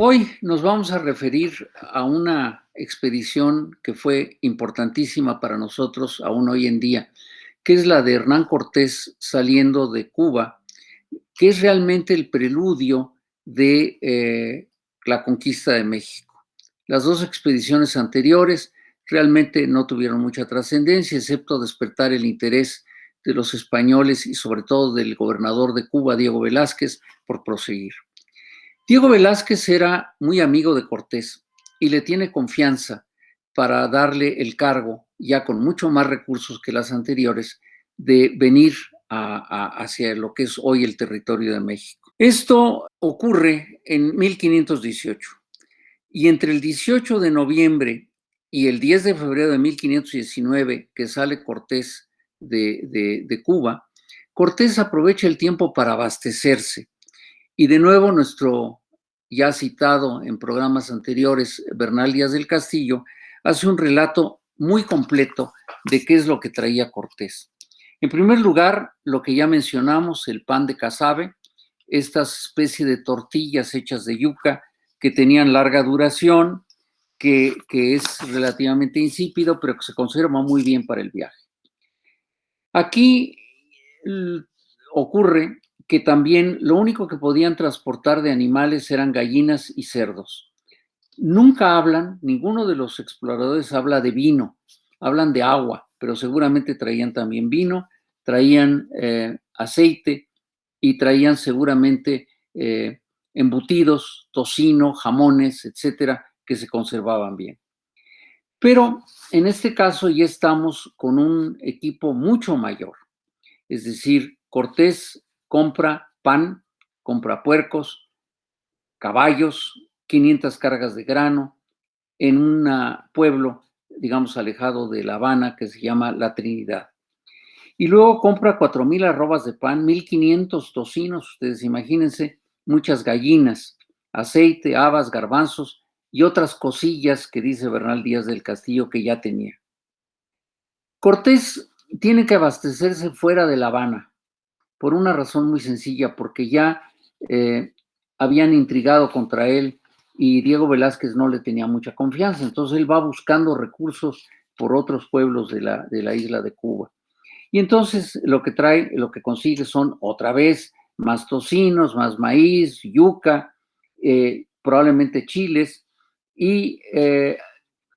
Hoy nos vamos a referir a una expedición que fue importantísima para nosotros aún hoy en día, que es la de Hernán Cortés saliendo de Cuba, que es realmente el preludio de la conquista de México. Las dos expediciones anteriores realmente no tuvieron mucha trascendencia, excepto despertar el interés de los españoles y sobre todo del gobernador de Cuba, Diego Velázquez, por proseguir. Diego Velázquez era muy amigo de Cortés y le tiene confianza para darle el cargo, ya con mucho más recursos que las anteriores, de venir hacia lo que es hoy el territorio de México. Esto ocurre en 1518 y entre el 18 de noviembre y el 10 de febrero de 1519, que sale Cortés de Cuba, Cortés aprovecha el tiempo para abastecerse. Y de nuevo nuestro ya citado en programas anteriores, Bernal Díaz del Castillo, hace un relato muy completo de qué es lo que traía Cortés. En primer lugar, lo que ya mencionamos, el pan de casabe, estas especie de tortillas hechas de yuca que tenían larga duración, que es relativamente insípido, pero que se conserva muy bien para el viaje. Aquí ocurre que también lo único que podían transportar de animales eran gallinas y cerdos. Nunca hablan, ninguno de los exploradores habla de vino, hablan de agua, pero seguramente traían también vino, traían aceite y traían seguramente embutidos, tocino, jamones, etcétera, que se conservaban bien. Pero en este caso ya estamos con un equipo mucho mayor. Es decir, Cortés compra pan, compra puercos, caballos, 500 cargas de grano en un pueblo, digamos, alejado de La Habana, que se llama La Trinidad. Y luego compra 4,000 arrobas de pan, 1,500 tocinos, ustedes imagínense, muchas gallinas, aceite, habas, garbanzos y otras cosillas que dice Bernal Díaz del Castillo que ya tenía. Cortés tiene que abastecerse fuera de La Habana, por una razón muy sencilla, porque ya habían intrigado contra él y Diego Velázquez no le tenía mucha confianza, entonces él va buscando recursos por otros pueblos de la isla de Cuba. Y entonces lo que consigue son otra vez más tocinos, más maíz, yuca, probablemente chiles, y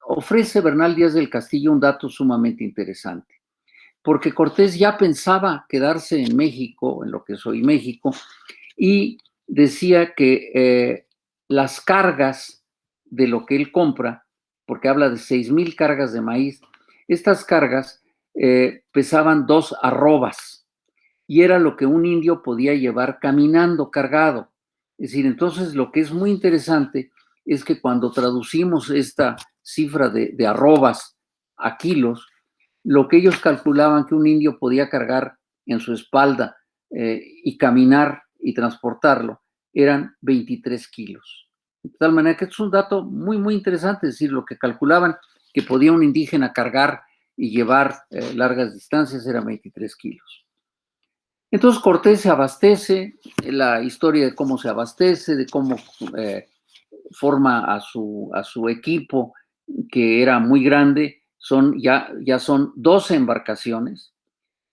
ofrece Bernal Díaz del Castillo un dato sumamente interesante, porque Cortés ya pensaba quedarse en México, en lo que es hoy México, y decía que las cargas de lo que él compra, porque habla de 6,000 cargas de maíz, estas cargas pesaban 2 arrobas y era lo que un indio podía llevar caminando cargado. Es decir, entonces lo que es muy interesante es que cuando traducimos esta cifra de arrobas a kilos, lo que ellos calculaban que un indio podía cargar en su espalda y caminar y transportarlo eran 23 kilos. De tal manera que es un dato muy, muy interesante, es decir, lo que calculaban que podía un indígena cargar y llevar largas distancias era 23 kilos. Entonces Cortés se abastece, la historia de cómo se abastece, de cómo forma a su equipo, que era muy grande, ya son 12 embarcaciones,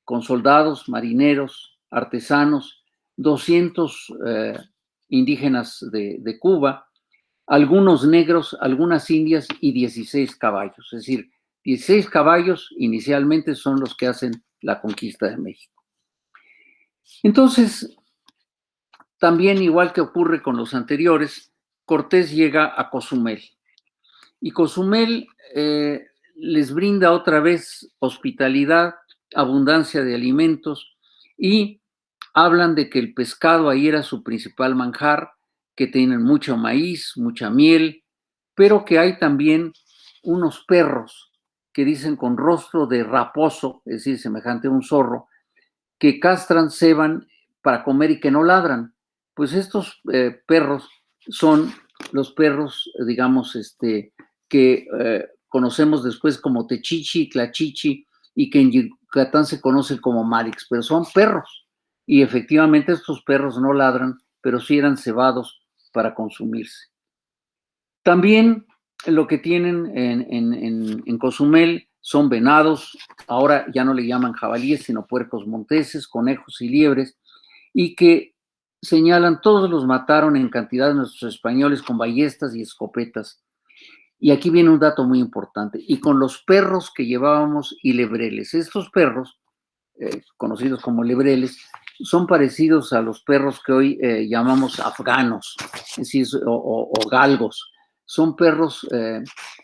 con soldados, marineros, artesanos, 200 indígenas de Cuba, algunos negros, algunas indias y 16 caballos. Es decir, 16 caballos inicialmente son los que hacen la conquista de México. Entonces, también igual que ocurre con los anteriores, Cortés llega a Cozumel. Y Cozumel les brinda otra vez hospitalidad, abundancia de alimentos y hablan de que el pescado ahí era su principal manjar, que tienen mucho maíz, mucha miel, pero que hay también unos perros que dicen con rostro de raposo, es decir, semejante a un zorro, que castran, ceban para comer y que no ladran. Pues estos perros son los perros, digamos, que conocemos después como techichi, tlachichi, y que en Yucatán se conocen como marix, pero son perros. Y efectivamente estos perros no ladran, pero sí eran cebados para consumirse. También lo que tienen en Cozumel son venados, ahora ya no le llaman jabalíes, sino puercos monteses, conejos y liebres, y que señalan todos los mataron en cantidad nuestros españoles con ballestas y escopetas. Y aquí viene un dato muy importante, y con los perros que llevábamos y lebreles. Estos perros, conocidos como lebreles, son parecidos a los perros que hoy llamamos afganos, es decir, o galgos. Son perros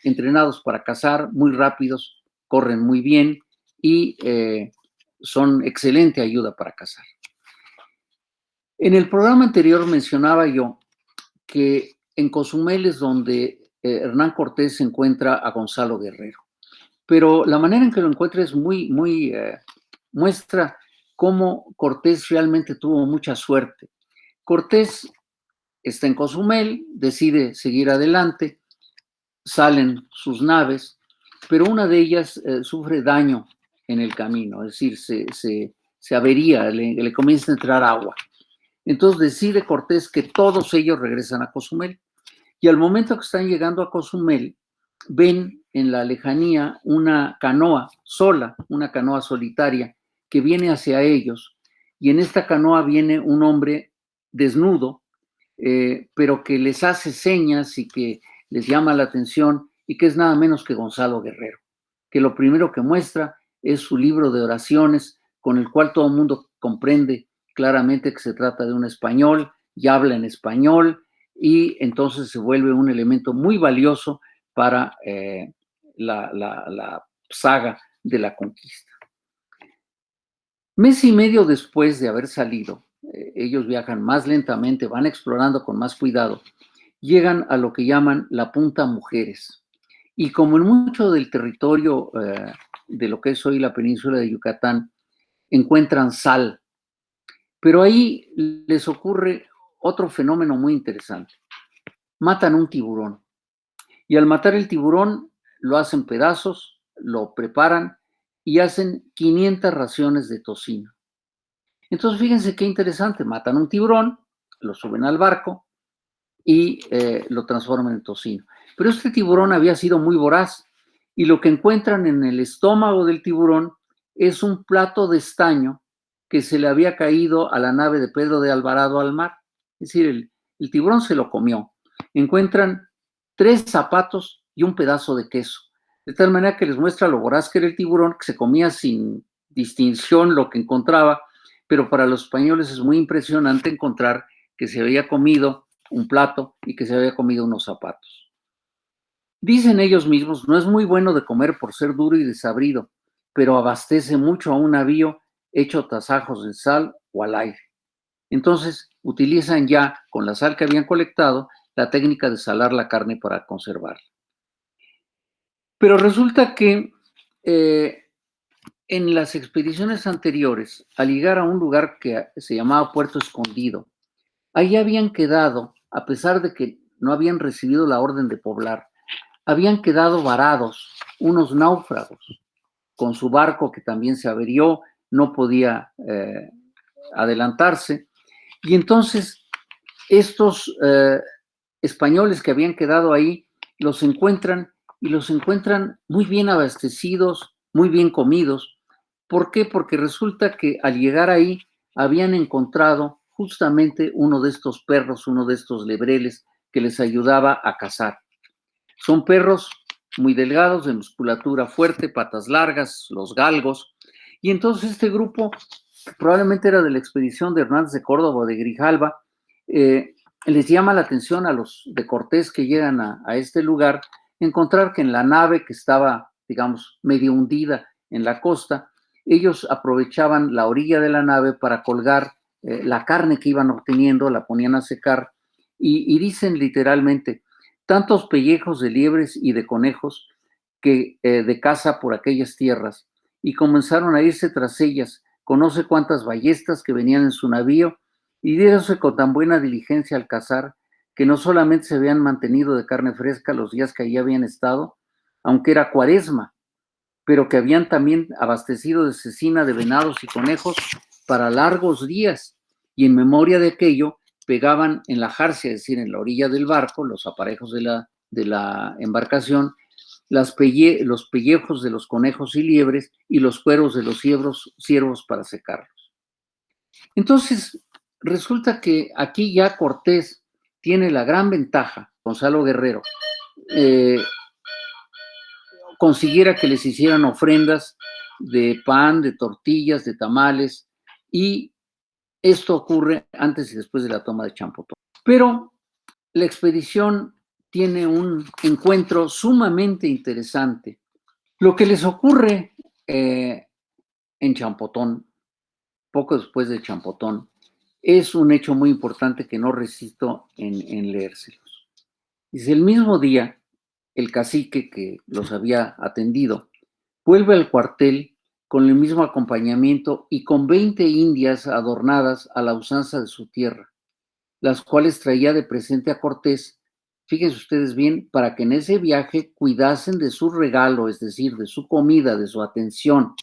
entrenados para cazar, muy rápidos, corren muy bien y son excelente ayuda para cazar. En el programa anterior mencionaba yo que en Cozumel es donde Hernán Cortés encuentra a Gonzalo Guerrero, pero la manera en que lo encuentra es muy muestra cómo Cortés realmente tuvo mucha suerte. Cortés está en Cozumel, decide seguir adelante, salen sus naves, pero una de ellas sufre daño en el camino, es decir, se avería, le comienza a entrar agua. Entonces decide Cortés que todos ellos regresan a Cozumel. Y al momento que están llegando a Cozumel, ven en la lejanía una canoa sola, una canoa solitaria, que viene hacia ellos. Y en esta canoa viene un hombre desnudo, pero que les hace señas y que les llama la atención y que es nada menos que Gonzalo Guerrero, que lo primero que muestra es su libro de oraciones, con el cual todo el mundo comprende claramente que se trata de un español y habla en español, y entonces se vuelve un elemento muy valioso para la saga de la conquista. Mes y medio después de haber salido, ellos viajan más lentamente, van explorando con más cuidado, llegan a lo que llaman la Punta Mujeres. Y como en mucho del territorio de lo que es hoy la península de Yucatán, encuentran sal. Pero ahí les ocurre otro fenómeno muy interesante. Matan un tiburón. Y al matar el tiburón, lo hacen pedazos, lo preparan y hacen 500 raciones de tocino. Entonces, fíjense qué interesante. Matan un tiburón, lo suben al barco y lo transforman en tocino. Pero este tiburón había sido muy voraz y lo que encuentran en el estómago del tiburón es un plato de estaño que se le había caído a la nave de Pedro de Alvarado al mar. Es decir, el tiburón se lo comió. Encuentran 3 zapatos y un pedazo de queso. De tal manera que les muestra lo voraz que era el tiburón, que se comía sin distinción lo que encontraba, pero para los españoles es muy impresionante encontrar que se había comido un plato y que se había comido unos zapatos. Dicen ellos mismos, no es muy bueno de comer por ser duro y desabrido, pero abastece mucho a un navío hecho tasajos de sal o al aire. Entonces utilizan ya, con la sal que habían colectado, la técnica de salar la carne para conservarla. Pero resulta que en las expediciones anteriores, al llegar a un lugar que se llamaba Puerto Escondido, ahí habían quedado, a pesar de que no habían recibido la orden de poblar, habían quedado varados unos náufragos con su barco que también se averió, no podía adelantarse. Y entonces estos españoles que habían quedado ahí los encuentran y los encuentran muy bien abastecidos, muy bien comidos. ¿Por qué? Porque resulta que al llegar ahí habían encontrado justamente uno de estos perros, uno de estos lebreles que les ayudaba a cazar. Son perros muy delgados, de musculatura fuerte, patas largas, los galgos. Y entonces este grupo, probablemente era de la expedición de Hernández de Córdoba o de Grijalva, les llama la atención a los de Cortés que llegan a este lugar, encontrar que en la nave que estaba, digamos, medio hundida en la costa, ellos aprovechaban la orilla de la nave para colgar la carne que iban obteniendo, la ponían a secar y dicen literalmente, tantos pellejos de liebres y de conejos que de caza por aquellas tierras, y comenzaron a irse tras ellas, con no sé cuántas ballestas que venían en su navío, y diéronse con tan buena diligencia al cazar, que no solamente se habían mantenido de carne fresca los días que allí habían estado, aunque era cuaresma, pero que habían también abastecido de cecina de venados y conejos para largos días, y en memoria de aquello pegaban en la jarcia, es decir, en la orilla del barco, los aparejos de la embarcación los pellejos de los conejos y liebres y los cueros de los ciervos para secarlos. Entonces, resulta que aquí ya Cortés tiene la gran ventaja, Gonzalo Guerrero, consiguiera que les hicieran ofrendas de pan, de tortillas, de tamales, y esto ocurre antes y después de la toma de Champotón. Pero la expedición tiene un encuentro sumamente interesante. Lo que les ocurre en Champotón, poco después de Champotón, es un hecho muy importante que no resisto en leérselos. Dice, el mismo día, el cacique que los había atendido vuelve al cuartel con el mismo acompañamiento y con 20 indias adornadas a la usanza de su tierra, las cuales traía de presente a Cortés, fíjense ustedes bien, para que en ese viaje cuidasen de su regalo, es decir, de su comida, de su atención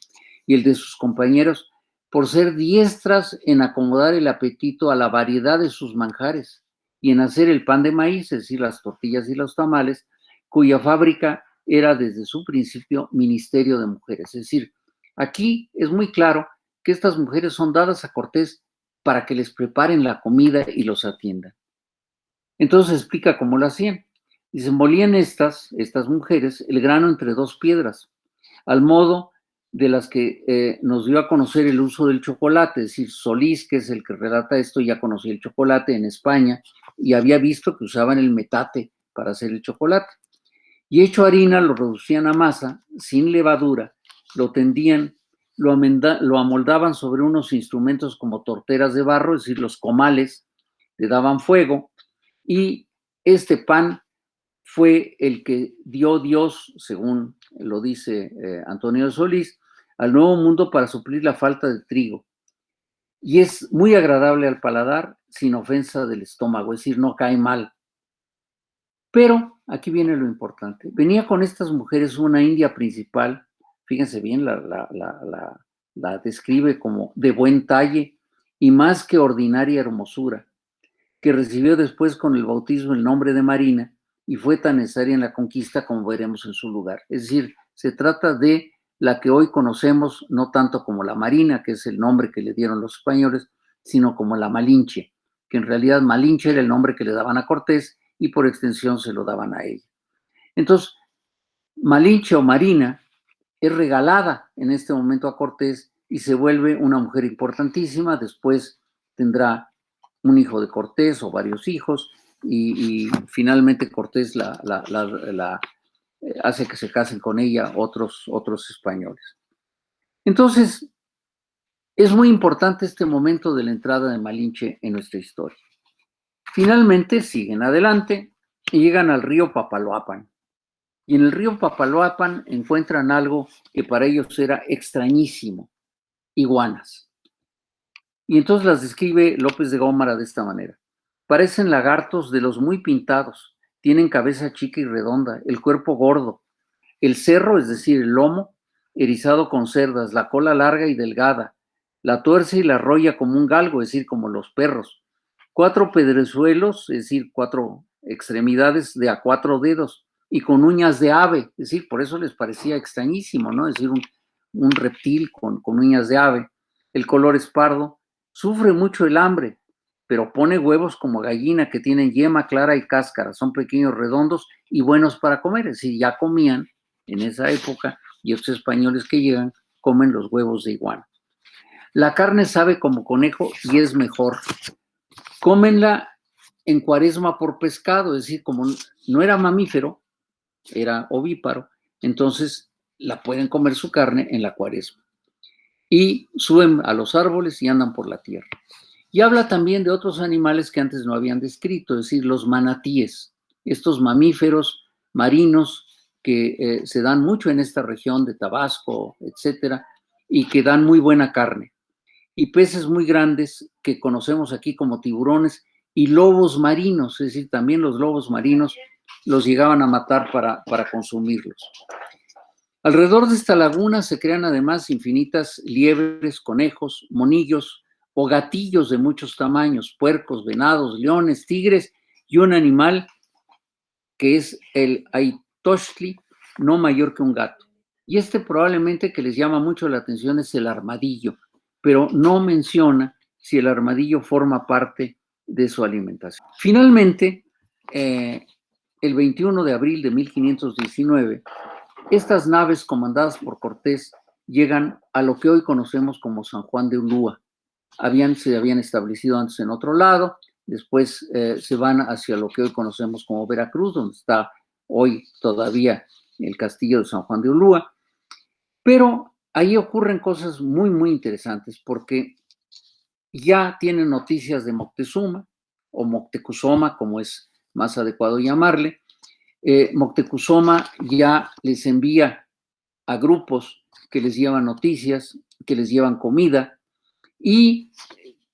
y el de sus compañeros, por ser diestras en acomodar el apetito a la variedad de sus manjares y en hacer el pan de maíz, es decir, las tortillas y los tamales, cuya fábrica era desde su principio ministerio de mujeres. Es decir, aquí es muy claro que estas mujeres son dadas a Cortés para que les preparen la comida y los atiendan. Entonces explica cómo lo hacían. Dice, molían estas mujeres el grano entre dos piedras, al modo de las que nos dio a conocer el uso del chocolate, es decir, Solís, que es el que relata esto, ya conocía el chocolate en España y había visto que usaban el metate para hacer el chocolate. Y hecho harina, lo reducían a masa, sin levadura, lo tendían, lo amoldaban sobre unos instrumentos como torteras de barro, es decir, los comales, le daban fuego, y este pan fue el que dio Dios, según lo dice Antonio de Solís, al nuevo mundo para suplir la falta de trigo. Y es muy agradable al paladar, sin ofensa del estómago, es decir, no cae mal. Pero aquí viene lo importante. Venía con estas mujeres una india principal, fíjense bien, la describe como de buen talle y más que ordinaria hermosura, que recibió después con el bautismo el nombre de Marina y fue tan necesaria en la conquista como veremos en su lugar. Es decir, se trata de la que hoy conocemos no tanto como la Marina, que es el nombre que le dieron los españoles, sino como la Malinche, que en realidad Malinche era el nombre que le daban a Cortés y por extensión se lo daban a ella. Entonces, Malinche o Marina es regalada en este momento a Cortés y se vuelve una mujer importantísima, después tendrá un hijo de Cortés o varios hijos y finalmente Cortés hace que se casen con ella otros españoles. Entonces, es muy importante este momento de la entrada de Malinche en nuestra historia. Finalmente siguen adelante y llegan al río Papaloapan. Y en el río Papaloapan encuentran algo que para ellos era extrañísimo, iguanas. Y entonces las describe López de Gómara de esta manera. Parecen lagartos de los muy pintados, tienen cabeza chica y redonda, el cuerpo gordo, el cerro, es decir, el lomo, erizado con cerdas, la cola larga y delgada, la tuerce y la rolla como un galgo, es decir, como los perros, 4 pedrezuelos, es decir, 4 extremidades de a 4 dedos, y con uñas de ave, es decir, por eso les parecía extrañísimo, ¿no? Es decir, un reptil con uñas de ave. El color es pardo, sufre mucho el hambre, pero pone huevos como gallina que tienen yema clara y cáscara, son pequeños, redondos y buenos para comer, es decir, ya comían en esa época y estos españoles que llegan comen los huevos de iguana. La carne sabe como conejo y es mejor. Cómenla en cuaresma por pescado, es decir, como no era mamífero, era ovíparo, entonces la pueden comer su carne en la cuaresma. Y suben a los árboles y andan por la tierra. Y habla también de otros animales que antes no habían descrito, es decir, los manatíes, estos mamíferos marinos que se dan mucho en esta región de Tabasco, etcétera, y que dan muy buena carne. Y peces muy grandes que conocemos aquí como tiburones y lobos marinos, es decir, también los lobos marinos los llegaban a matar para consumirlos. Alrededor de esta laguna se crean además infinitas liebres, conejos, monillos o gatillos de muchos tamaños, puercos, venados, leones, tigres y un animal que es el Aitochtli, no mayor que un gato. Y este probablemente que les llama mucho la atención es el armadillo, pero no menciona si el armadillo forma parte de su alimentación. Finalmente, el 21 de abril de 1519, estas naves comandadas por Cortés llegan a lo que hoy conocemos como San Juan de Ulúa. Se habían establecido antes en otro lado, después se van hacia lo que hoy conocemos como Veracruz, donde está hoy todavía el castillo de San Juan de Ulúa. Pero ahí ocurren cosas muy, muy interesantes porque ya tienen noticias de Moctezuma o Moctezuma, como es más adecuado llamarle. Moctezuma ya les envía a grupos que les llevan noticias, que les llevan comida y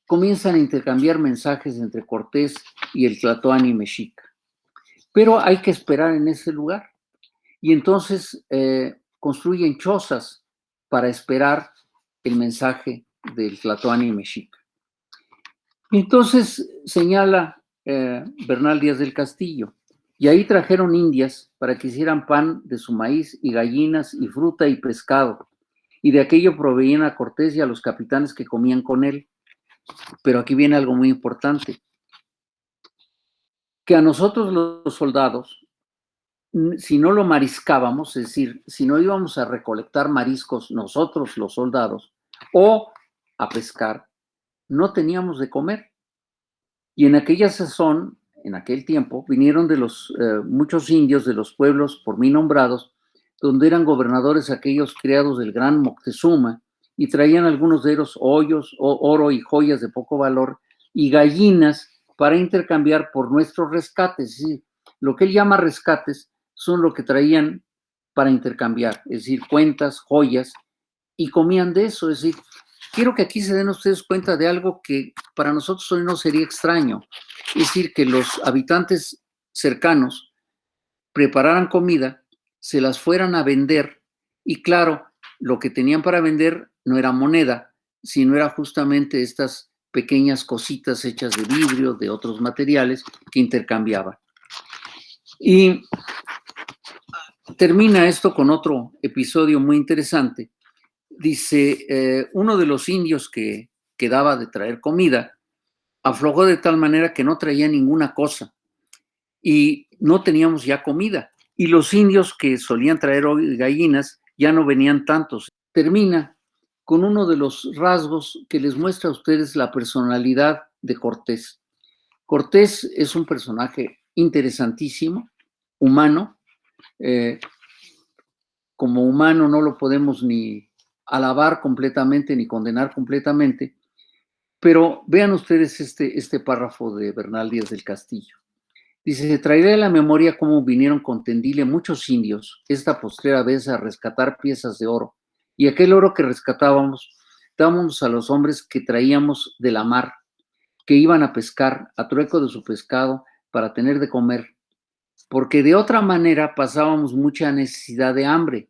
comienzan a intercambiar mensajes entre Cortés y el Tlatoani mexica. Pero hay que esperar en ese lugar. Y entonces construyen chozas para esperar el mensaje del Tlatoani mexica. Entonces señala Bernal Díaz del Castillo, y ahí trajeron indias para que hicieran pan de su maíz y gallinas y fruta y pescado, y de aquello proveían a Cortés y a los capitanes que comían con él. Pero aquí viene algo muy importante, que a nosotros los soldados, si no lo mariscábamos, es decir, si no íbamos a recolectar mariscos nosotros los soldados o a pescar, no teníamos de comer. Y en aquella sazón, en aquel tiempo, vinieron de los muchos indios de los pueblos por mí nombrados, donde eran gobernadores aquellos criados del gran Moctezuma, y traían algunos de ellos hoyos, oro y joyas de poco valor, y gallinas para intercambiar por nuestros rescates. Es decir, lo que él llama rescates son lo que traían para intercambiar, es decir, cuentas, joyas, y comían de eso. Es decir, quiero que aquí se den ustedes cuenta de algo que para nosotros hoy no sería extraño. Es decir, que los habitantes cercanos prepararan comida, se las fueran a vender y claro, lo que tenían para vender no era moneda, sino era justamente estas pequeñas cositas hechas de vidrio, de otros materiales que intercambiaban. Y termina esto con otro episodio muy interesante. Dice, uno de los indios que quedaba de traer comida aflojó de tal manera que no traía ninguna cosa y no teníamos ya comida. Y los indios que solían traer gallinas ya no venían tantos. Termina con uno de los rasgos que les muestra a ustedes la personalidad de Cortés. Cortés es un personaje interesantísimo, humano. Como humano no lo podemos ni alabar completamente ni condenar completamente, pero vean ustedes este párrafo de Bernal Díaz del Castillo. Dice, se traerá a la memoria cómo vinieron con Tendile muchos indios esta postrera vez a rescatar piezas de oro, y aquel oro que rescatábamos dábamos a los hombres que traíamos de la mar, que iban a pescar a trueco de su pescado para tener de comer, porque de otra manera pasábamos mucha necesidad de hambre,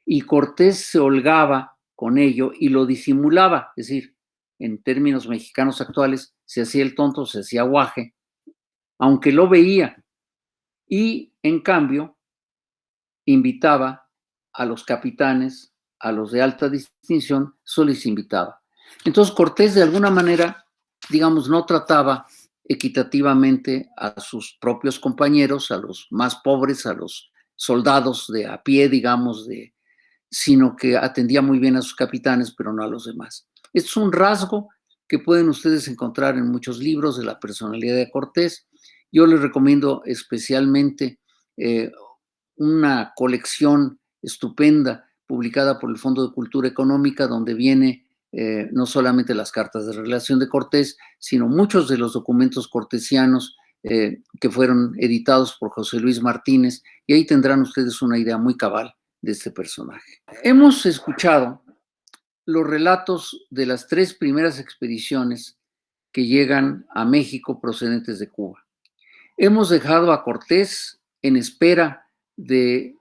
y Cortés se holgaba con ello y lo disimulaba, es decir, en términos mexicanos actuales, se hacía el tonto, se hacía guaje, aunque lo veía, y en cambio invitaba a los capitanes, a los de alta distinción, solo les invitaba. Entonces Cortés de alguna manera, digamos, no trataba equitativamente a sus propios compañeros, a los más pobres, a los soldados de a pie, digamos, sino que atendía muy bien a sus capitanes, pero no a los demás. Este es un rasgo que pueden ustedes encontrar en muchos libros de la personalidad de Cortés. Yo les recomiendo especialmente una colección estupenda publicada por el Fondo de Cultura Económica, donde viene no solamente las cartas de relación de Cortés, sino muchos de los documentos cortesianos que fueron editados por José Luis Martínez, y ahí tendrán ustedes una idea muy cabal de este personaje. Hemos escuchado los relatos de las 3 primeras expediciones que llegan a México procedentes de Cuba. Hemos dejado a Cortés en espera de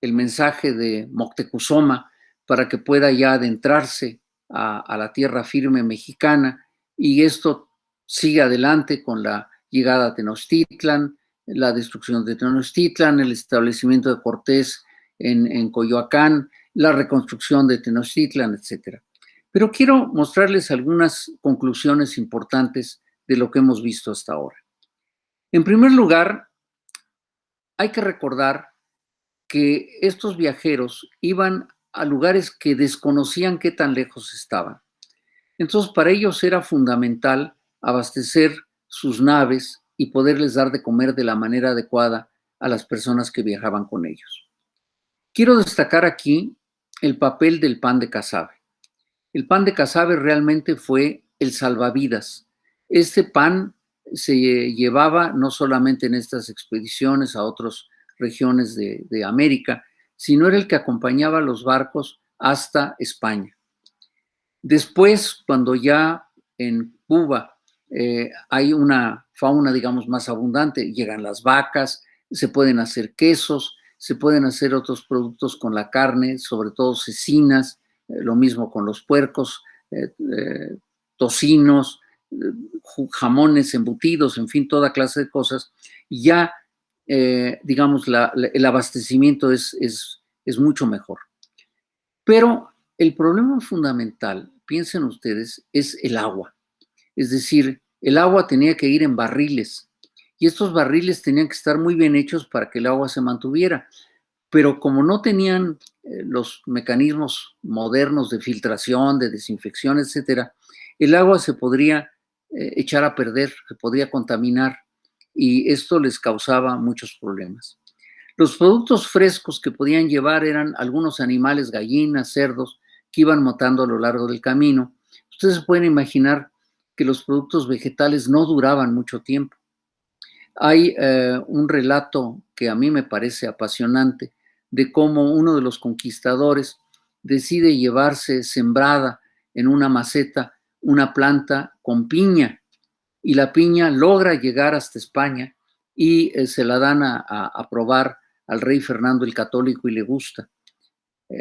el mensaje de Moctezuma para que pueda ya adentrarse a la tierra firme mexicana, y esto sigue adelante con la llegada a Tenochtitlan, la destrucción de Tenochtitlan, el establecimiento de Cortés en Coyoacán, la reconstrucción de Tenochtitlan, etc. Pero quiero mostrarles algunas conclusiones importantes de lo que hemos visto hasta ahora. En primer lugar, hay que recordar que estos viajeros iban a lugares que desconocían qué tan lejos estaban. Entonces, para ellos era fundamental abastecer sus naves y poderles dar de comer de la manera adecuada a las personas que viajaban con ellos. Quiero destacar aquí el papel del pan de casabe. El pan de casabe realmente fue el salvavidas. Este pan se llevaba no solamente en estas expediciones a otras regiones de América, sino era el que acompañaba a los barcos hasta España. Después, cuando ya en Cuba hay una fauna, digamos, más abundante, llegan las vacas, se pueden hacer quesos, se pueden hacer otros productos con la carne, sobre todo cecinas, lo mismo con los puercos, tocinos, jamones, embutidos, en fin, toda clase de cosas. Ya, digamos, el abastecimiento es mucho mejor. Pero el problema fundamental, piensen ustedes, es el agua. Es decir, el agua tenía que ir en barriles y estos barriles tenían que estar muy bien hechos para que el agua se mantuviera. Pero como no tenían los mecanismos modernos de filtración, de desinfección, etcétera, el agua se podría echar a perder, se podría contaminar y esto les causaba muchos problemas. Los productos frescos que podían llevar eran algunos animales, gallinas, cerdos, que iban matando a lo largo del camino. Ustedes pueden imaginar que los productos vegetales no duraban mucho tiempo. Hay un relato que a mí me parece apasionante de cómo uno de los conquistadores decide llevarse sembrada en una maceta una planta con piña y la piña logra llegar hasta España y se la dan a probar al rey Fernando el Católico y le gusta.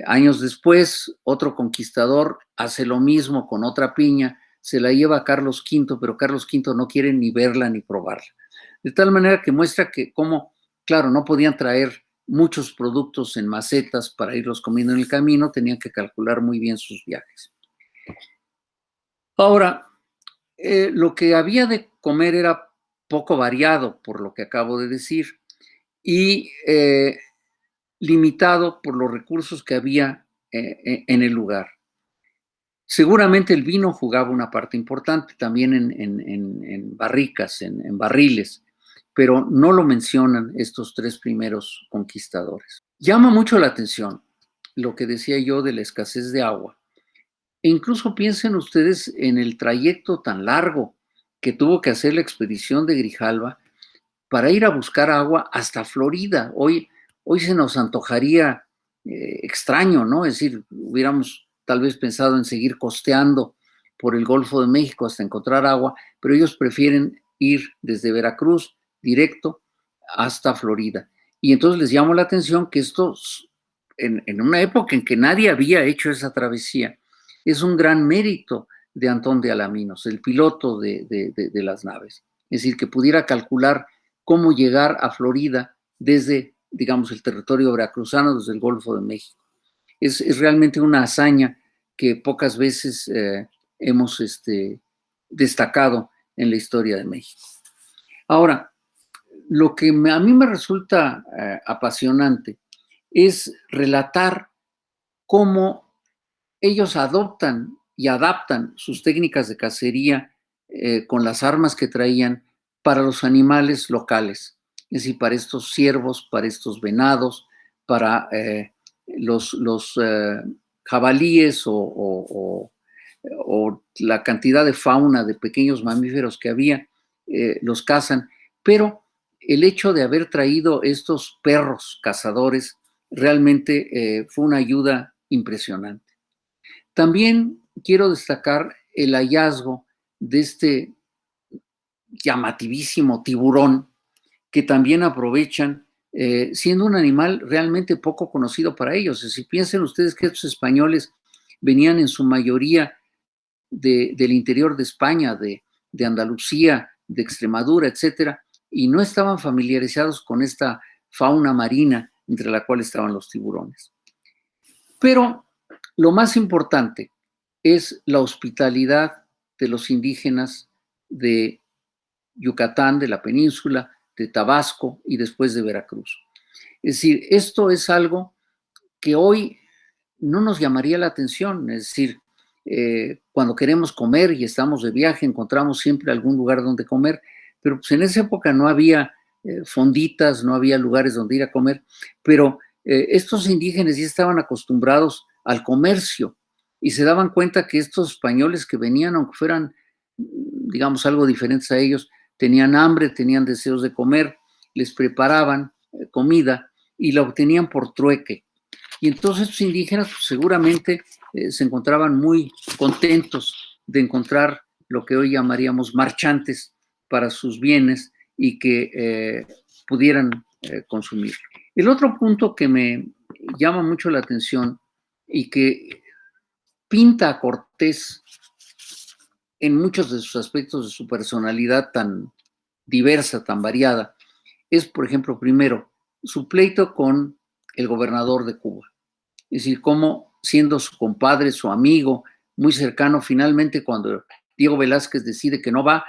Años después, otro conquistador hace lo mismo con otra piña, se la lleva a Carlos V, pero Carlos V no quiere ni verla ni probarla. De tal manera que muestra que como, claro, no podían traer muchos productos en macetas para irlos comiendo en el camino, tenían que calcular muy bien sus viajes. Ahora, lo que había de comer era poco variado, por lo que acabo de decir, y limitado por los recursos que había en el lugar. Seguramente el vino jugaba una parte importante también en barricas, en barriles, pero no lo mencionan estos tres primeros conquistadores. Llama mucho la atención lo que decía yo de la escasez de agua. E incluso piensen ustedes en el trayecto tan largo que tuvo que hacer la expedición de Grijalva para ir a buscar agua hasta Florida. Hoy se nos antojaría extraño, ¿no? Es decir, hubiéramos tal vez pensado en seguir costeando por el Golfo de México hasta encontrar agua, pero ellos prefieren ir desde Veracruz directo hasta Florida. Y entonces les llamo la atención que esto, en una época en que nadie había hecho esa travesía, es un gran mérito de Antón de Alaminos, el piloto de las naves. Es decir, que pudiera calcular cómo llegar a Florida desde, digamos, el territorio veracruzano, desde el Golfo de México. Es realmente una hazaña que pocas veces hemos destacado en la historia de México. Ahora, lo que a mí me resulta apasionante es relatar cómo ellos adoptan y adaptan sus técnicas de cacería con las armas que traían para los animales locales, es decir, para estos ciervos, para estos venados, para los jabalíes o la cantidad de fauna de pequeños mamíferos que había, los cazan, pero el hecho de haber traído estos perros cazadores realmente fue una ayuda impresionante. También quiero destacar el hallazgo de este llamativísimo tiburón que también aprovechan, siendo un animal realmente poco conocido para ellos. Si piensen ustedes que estos españoles venían en su mayoría del interior de España, de Andalucía, de Extremadura, etcétera, y no estaban familiarizados con esta fauna marina entre la cual estaban los tiburones. Pero lo más importante es la hospitalidad de los indígenas de Yucatán, de la península, de Tabasco y después de Veracruz. Es decir, esto es algo que hoy no nos llamaría la atención. Es decir, cuando queremos comer y estamos de viaje, encontramos siempre algún lugar donde comer, pero pues en esa época no había fonditas, no había lugares donde ir a comer, pero estos indígenas ya estaban acostumbrados al comercio y se daban cuenta que estos españoles que venían, aunque fueran, digamos, algo diferentes a ellos, tenían hambre, tenían deseos de comer, les preparaban comida y la obtenían por trueque. Y entonces los indígenas pues, seguramente se encontraban muy contentos de encontrar lo que hoy llamaríamos marchantes para sus bienes y que pudieran consumir. El otro punto que me llama mucho la atención y que pinta a Cortés en muchos de sus aspectos de su personalidad tan diversa, tan variada, es, por ejemplo, primero, su pleito con el gobernador de Cuba. Es decir, cómo siendo su compadre, su amigo, muy cercano, finalmente cuando Diego Velázquez decide que no va,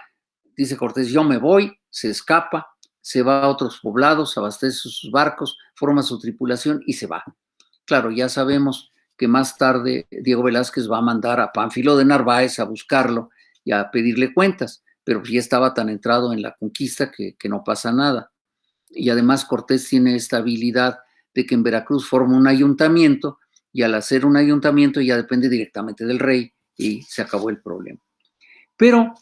dice Cortés, yo me voy, se escapa, se va a otros poblados, abastece sus barcos, forma su tripulación y se va. Claro, ya sabemos que más tarde Diego Velázquez va a mandar a Pánfilo de Narváez a buscarlo y a pedirle cuentas, pero ya estaba tan entrado en la conquista que no pasa nada. Y además Cortés tiene esta habilidad de que en Veracruz forma un ayuntamiento y al hacer un ayuntamiento ya depende directamente del rey y se acabó el problema. Pero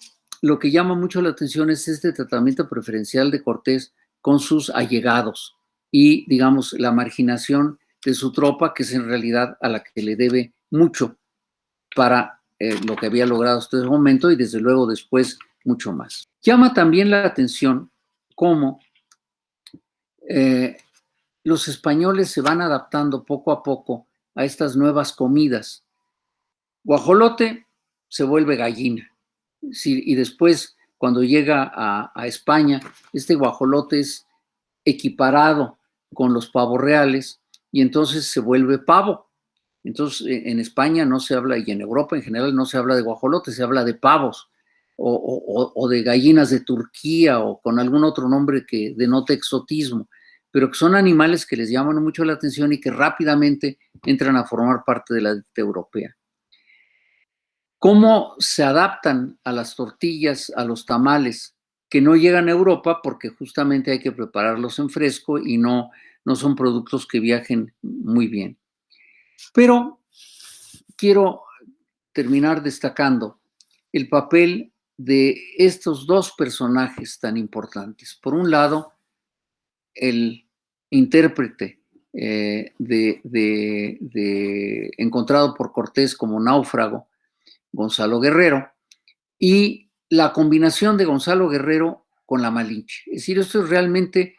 lo que llama mucho la atención es este tratamiento preferencial de Cortés con sus allegados y, digamos, la marginación de su tropa, que es en realidad a la que le debe mucho para lo que había logrado hasta ese momento y desde luego después mucho más. Llama también la atención cómo los españoles se van adaptando poco a poco a estas nuevas comidas. Guajolote se vuelve gallina. Sí, y después, cuando llega a España, este guajolote es equiparado con los pavos reales y entonces se vuelve pavo. Entonces, en España no se habla, y en Europa en general no se habla de guajolote, se habla de pavos o de gallinas de Turquía o con algún otro nombre que denote exotismo, pero que son animales que les llaman mucho la atención y que rápidamente entran a formar parte de la dieta europea. ¿Cómo se adaptan a las tortillas, a los tamales que no llegan a Europa porque justamente hay que prepararlos en fresco y no son productos que viajen muy bien? Pero quiero terminar destacando el papel de estos dos personajes tan importantes. Por un lado, el intérprete encontrado por Cortés como náufrago, Gonzalo Guerrero, y la combinación de Gonzalo Guerrero con la Malinche. Es decir, esto es realmente,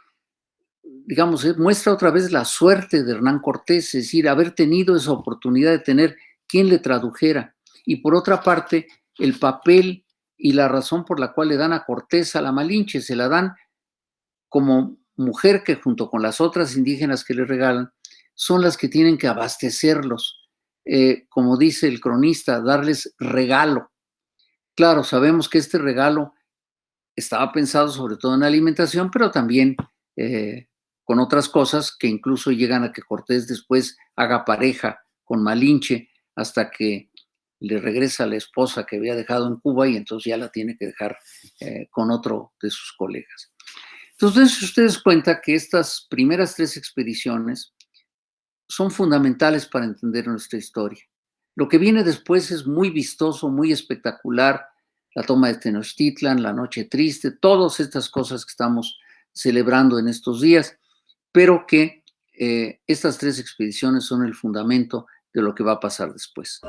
digamos, muestra otra vez la suerte de Hernán Cortés, es decir, haber tenido esa oportunidad de tener quien le tradujera. Y por otra parte, el papel y la razón por la cual le dan a Cortés a la Malinche, se la dan como mujer que junto con las otras indígenas que le regalan, son las que tienen que abastecerlos, como dice el cronista, darles regalo. Claro, sabemos que este regalo estaba pensado sobre todo en alimentación, pero también con otras cosas que incluso llegan a que Cortés después haga pareja con Malinche hasta que le regresa a la esposa que había dejado en Cuba y entonces ya la tiene que dejar con otro de sus colegas. Entonces, ustedes cuentan que estas primeras 3 expediciones son fundamentales para entender nuestra historia. Lo que viene después es muy vistoso, muy espectacular, la toma de Tenochtitlan, la Noche Triste, todas estas cosas que estamos celebrando en estos días, pero que estas 3 expediciones son el fundamento de lo que va a pasar después.